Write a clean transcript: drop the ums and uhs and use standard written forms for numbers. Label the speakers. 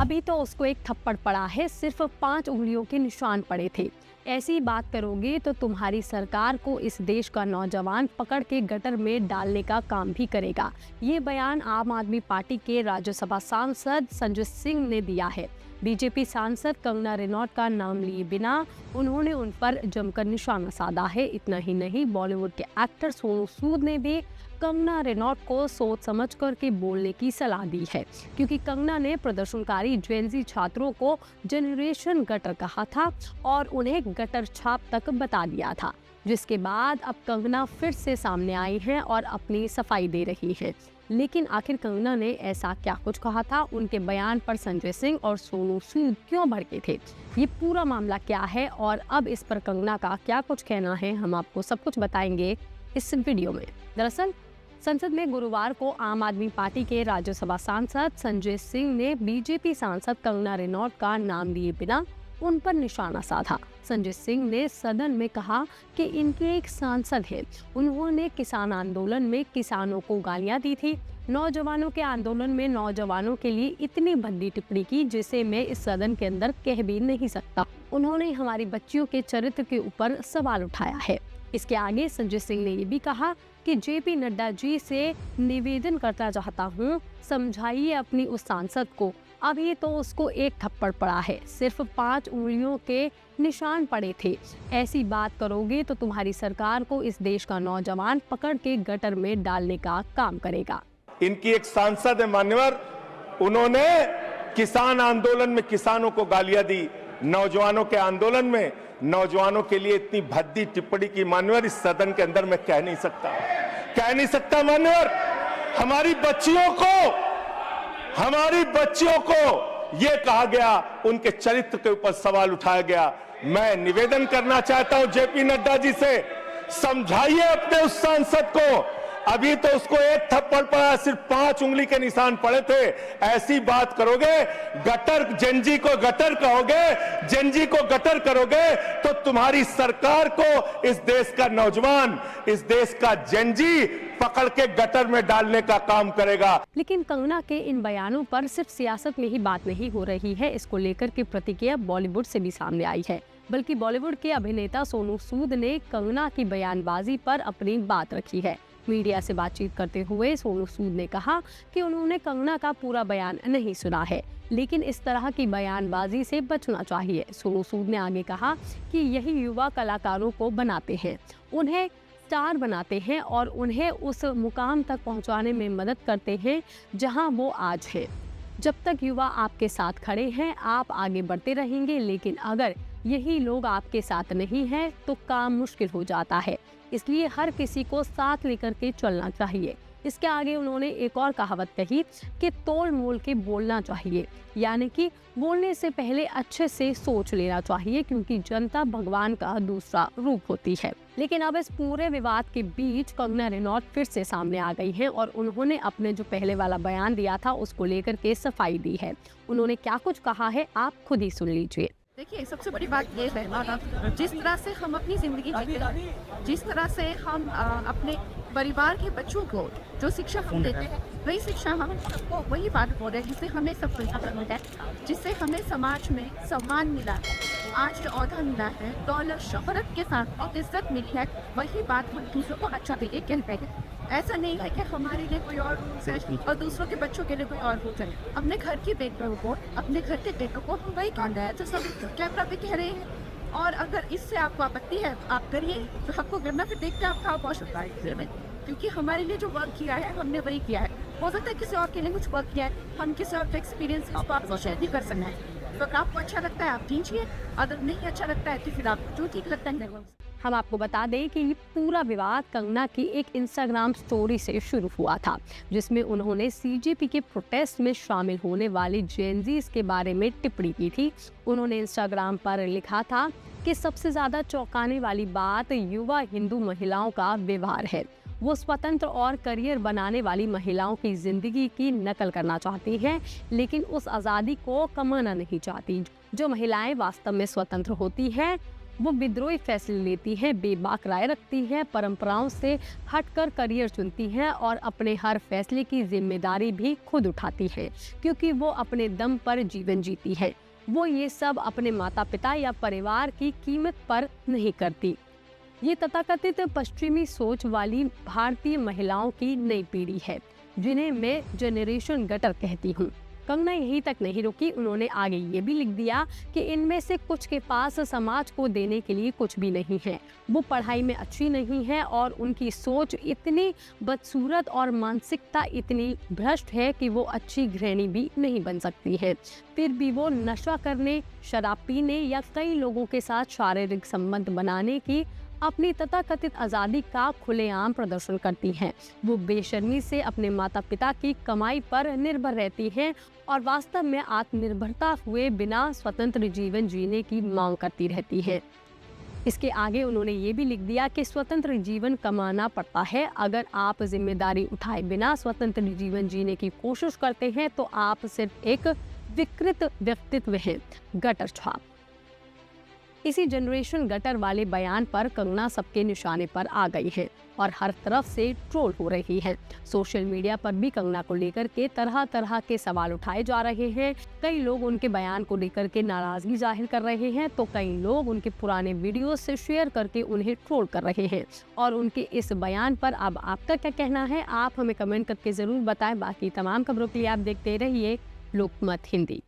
Speaker 1: अभी तो उसको एक थप्पड़ पड़ा है, सिर्फ 5 उंगलियों के निशान पड़े थे। ऐसी बात करोगे तो तुम्हारी सरकार को इस देश का नौजवान पकड़ के गटर में डालने का काम भी करेगा। ये बयान आम आदमी पार्टी के राज्यसभा सांसद संजय सिंह ने दिया है। बीजेपी सांसद कंगना रनौत का नाम लिए बिना उन्होंने उन पर जमकर निशाना साधा है। इतना ही नहीं, बॉलीवुड के एक्टर सोनू सूद ने भी कंगना रनौत को सोच समझ कर के बोलने की सलाह दी है, क्योंकि कंगना ने प्रदर्शनकारी जेनजी छात्रों को जनरेशन गटर कहा था और उन्हें गटर छाप तक बता दिया था, जिसके बाद अब कंगना फिर से सामने आई हैं और अपनी सफाई दे रही है। लेकिन आखिर कंगना ने ऐसा क्या कुछ कहा था? उनके बयान पर संजय सिंह और सोनू सूद क्यों भड़के थे? ये पूरा मामला क्या है और अब इस पर कंगना का क्या कुछ कहना है, हम आपको सब कुछ बताएंगे इस वीडियो में। दरअसल संसद में गुरुवार को आम आदमी पार्टी के राज्यसभा सांसद संजय सिंह ने बीजेपी सांसद कंगना रनौत का नाम लिए बिना उन पर निशाना साधा। संजय सिंह ने सदन में कहा कि इनके एक सांसद हैं, उन्होंने किसान आंदोलन में किसानों को गालियां दी थी, नौजवानों के आंदोलन में नौजवानों के लिए इतनी भद्दी टिप्पणी की जिसे मैं इस सदन के अंदर कह भी नहीं सकता। उन्होंने हमारी बच्चियों के चरित्र के ऊपर सवाल उठाया है। इसके आगे संजय सिंह ने ये भी कहा कि जेपी नड्डा जी से निवेदन करना चाहता हूँ, समझाइए अपनी उस सांसद को, अभी तो उसको एक थप्पड़ पड़ा है, सिर्फ 5 उंगलियों के निशान पड़े थे। ऐसी बात करोगे तो तुम्हारी सरकार को इस देश का नौजवान पकड़ के गटर में डालने का काम करेगा।
Speaker 2: इनकी एक सांसद है मान्यवर, उन्होंने किसान आंदोलन में किसानों को गालियां दी, नौजवानों के आंदोलन में नौजवानों के लिए इतनी भद्दी टिप्पणी की मान्यवर इस सदन के अंदर मैं कह नहीं सकता मान्यवर। हमारी बच्चियों को यह कहा गया, उनके चरित्र के ऊपर सवाल उठाया गया। मैं निवेदन करना चाहता हूं जेपी नड्डा जी से, समझाइए अपने उस सांसद को, अभी तो उसको एक थप्पड़ पड़ा, सिर्फ 5 उंगली के निशान पड़े थे। ऐसी बात करोगे, गटर जेनजी को गटर कहोगे, जेनजी को गटर करोगे तो तुम्हारी सरकार को इस देश का नौजवान, इस देश का जेनजी पकड़ के गटर में डालने का काम करेगा।
Speaker 1: लेकिन कंगना के इन बयानों पर सिर्फ सियासत में ही बात नहीं हो रही है। इसको लेकर के प्रतिक्रिया बॉलीवुड से भी सामने आई है, बल्कि बॉलीवुड के अभिनेता सोनू सूद ने कंगना की बयानबाजी पर अपनी बात रखी है। मीडिया से बातचीत करते हुए सोनू सूद ने कहा कि उन्होंने कंगना का पूरा बयान नहीं सुना है, लेकिन इस तरह की बयानबाजी से बचना चाहिए। सोनू सूद ने आगे कहा कि यही युवा कलाकारों को बनाते हैं, उन्हें स्टार बनाते हैं और उन्हें उस मुकाम तक पहुंचाने में मदद करते हैं जहां वो आज है। जब तक युवा आपके साथ खड़े हैं, आप आगे बढ़ते रहेंगे, लेकिन अगर यही लोग आपके साथ नहीं हैं तो काम मुश्किल हो जाता है। इसलिए हर किसी को साथ लेकर के चलना चाहिए। इसके आगे उन्होंने एक और कहावत कही कि तोल मोल के बोलना चाहिए, यानी कि बोलने से पहले अच्छे से सोच लेना चाहिए, क्योंकि जनता भगवान का दूसरा रूप होती है। लेकिन अब इस पूरे विवाद के बीच कंगना रनौत फिर से सामने आ गई हैं और उन्होंने अपने जो पहले वाला बयान दिया था उसको लेकर के सफाई दी है। उन्होंने क्या कुछ कहा है, आप खुद ही सुन लीजिए।
Speaker 3: देखिए, सबसे बड़ी बात ये है, जिस तरह से हम अपनी जिंदगी जीते हैं, जिस तरह से हम अपने परिवार के बच्चों को जो शिक्षा हम देते हैं, वही शिक्षा हम सबको वही बात बोल रहे हैं जिससे हमें सब कुछ मिला है, जिससे हमें समाज में सम्मान मिला है, आज जो औहदा मिला है, दौलत शोहरत के साथ इज्जत मिली है, वही बात हम दूसरों को अच्छा देके कहते हैं। ऐसा नहीं है कि हमारे लिए कोई और रूल्स है और दूसरों के बच्चों के लिए कोई और रूल्स है। अपने घर की बेटियों को, अपने घर के बेटों को हम वही कहना है तो सब कैमरा पे कह रहे हैं। और अगर इससे आपको आपत्ति है, आप करिए, तो आपको करना, फिर देखते हैं आपका बहुत होता है, क्योंकि हमारे लिए जो वर्क किया है हमने वही किया है। हो सकता है किसी और के लिए कुछ वर्क किया है, हम किसी और का एक्सपीरियंस आपको शेयर नहीं कर सकते हैं। तो आपको अच्छा लगता है आप कीजिए, अगर नहीं अच्छा लगता है तो फिर आप जो ठीक लगता है।
Speaker 1: हम आपको बता दें कि ये पूरा विवाद कंगना की एक इंस्टाग्राम स्टोरी से शुरू हुआ था, जिसमें उन्होंने सीजेपी के प्रोटेस्ट में शामिल होने वाले जेनजीज के बारे में टिप्पणी की थी। उन्होंने इंस्टाग्राम पर लिखा था कि सबसे ज़्यादा चौंकाने वाली बात युवा हिंदू महिलाओं का व्यवहार है। वो स्वतंत्र और करियर बनाने वाली महिलाओं की जिंदगी की नकल करना चाहती हैं, लेकिन उस आज़ादी को कमाना नहीं चाहती। जो महिलाएं वास्तव में स्वतंत्र होती हैं वो विद्रोही फैसले लेती हैं, बेबाक राय रखती हैं, परंपराओं से हटकर करियर चुनती हैं और अपने हर फैसले की जिम्मेदारी भी खुद उठाती हैं, क्योंकि वो अपने दम पर जीवन जीती है। वो ये सब अपने माता पिता या परिवार की कीमत पर नहीं करती। ये तथाकथित पश्चिमी सोच वाली भारतीय महिलाओं की नई पीढ़ी है, जिन्हें मैं जनरेशन गटर कहती हूँ। कंगना यहीं तक नहीं रुकी, उन्होंने आगे ये भी लिख दिया कि इनमें से कुछ के पास समाज को देने के लिए कुछ भी नहीं है। वो पढ़ाई में अच्छी नहीं है और उनकी सोच इतनी बदसूरत और मानसिकता इतनी भ्रष्ट है कि वो अच्छी गृहिणी भी नहीं बन सकती है। फिर भी वो नशा करने, शराब पीने या कई लोगों के साथ शारीरिक संबंध बनाने की अपनी तथाकथित आज़ादी का खुलेआम प्रदर्शन करती हैं। वो बेशर्मी से अपने माता पिता की कमाई पर निर्भर रहती हैं और वास्तव में आत्मनिर्भरता हुए बिना स्वतंत्र जीवन जीने की मांग करती रहती हैं। इसके आगे उन्होंने ये भी लिख दिया कि स्वतंत्र जीवन कमाना पड़ता है। अगर आप जिम्मेदारी उठाए बिना स्वतंत्र जीवन जीने की कोशिश करते हैं तो आप सिर्फ एक विकृत व्यक्तित्व हैं। गटर छाप। इसी जनरेशन गटर वाले बयान पर कंगना सबके निशाने पर आ गई है और हर तरफ से ट्रोल हो रही है। सोशल मीडिया पर भी कंगना को लेकर के तरह तरह के सवाल उठाए जा रहे हैं। कई लोग उनके बयान को लेकर के नाराजगी जाहिर कर रहे हैं, तो कई लोग उनके पुराने वीडियो से शेयर करके उन्हें ट्रोल कर रहे हैं। और उनके इस बयान पर अब आपका क्या कहना है, आप हमें कमेंट करके जरूर बताएं। बाकी तमाम खबरों के लिए आप देखते रहिए लोकमत हिंदी।